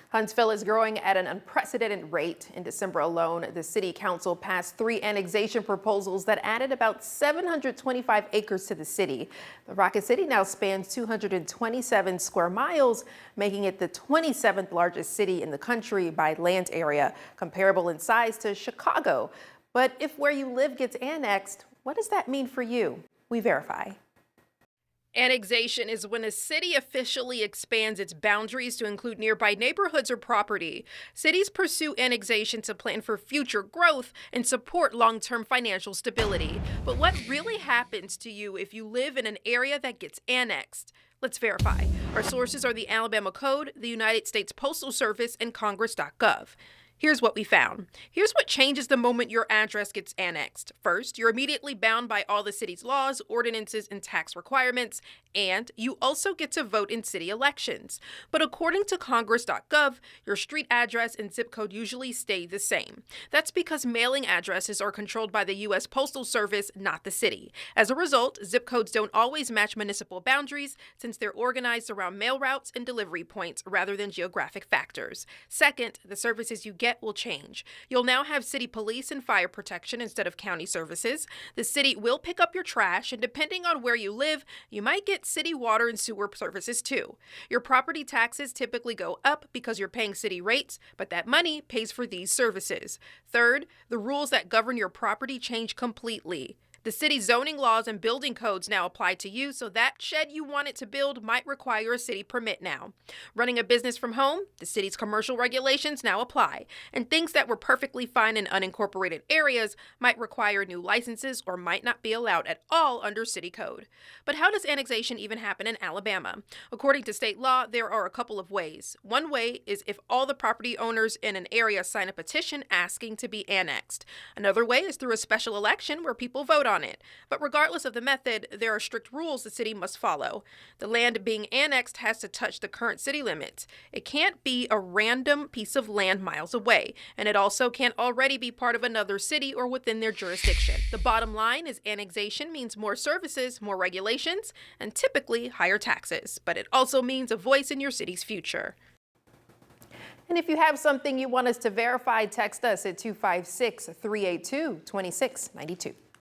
Huntsville is growing at an unprecedented rate. In December alone, the city council passed 3 annexation proposals that added about 725 acres to the city. The Rocket City now spans 227 square miles, making it the 27th largest city in the country by land area, comparable in size to Chicago. But if where you live gets annexed, what does that mean for you? We verify. Annexation is when a city officially expands its boundaries to include nearby neighborhoods or property. Cities pursue annexation to plan for future growth and support long-term financial stability. But what really happens to you if you live in an area that gets annexed? Let's verify. Our sources are the Alabama Code, the United States Postal Service, and Congress.gov. Here's what we found. Here's what changes the moment your address gets annexed. First, you're immediately bound by all the city's laws, ordinances, and tax requirements, and you also get to vote in city elections. But according to Congress.gov, your street address and zip code usually stay the same. That's because mailing addresses are controlled by the U.S. Postal Service, not the city. As a result, zip codes don't always match municipal boundaries since they're organized around mail routes and delivery points rather than geographic factors. Second, the services you get will change. You'll now have city police and fire protection instead of county services. The city will pick up your trash, and depending on where you live, you might get city water and sewer services too. Your property taxes typically go up because you're paying city rates, but that money pays for these services. Third, the rules that govern your property change completely. The city's zoning laws and building codes now apply to you, so that shed you wanted to build might require a city permit now. Running a business from home, the city's commercial regulations now apply, and things that were perfectly fine in unincorporated areas might require new licenses or might not be allowed at all under city code. But how does annexation even happen in Alabama? According to state law, there are a couple of ways. One way is if all the property owners in an area sign a petition asking to be annexed. Another way is through a special election where people vote on it. But regardless of the method, there are strict rules the city must follow. The land being annexed has to touch the current city limits. It can't be a random piece of land miles away, and it also can't already be part of another city or within their jurisdiction. The bottom line is annexation means more services, more regulations, and typically higher taxes. But it also means a voice in your city's future. And if you have something you want us to verify, text us at 256-382-2692.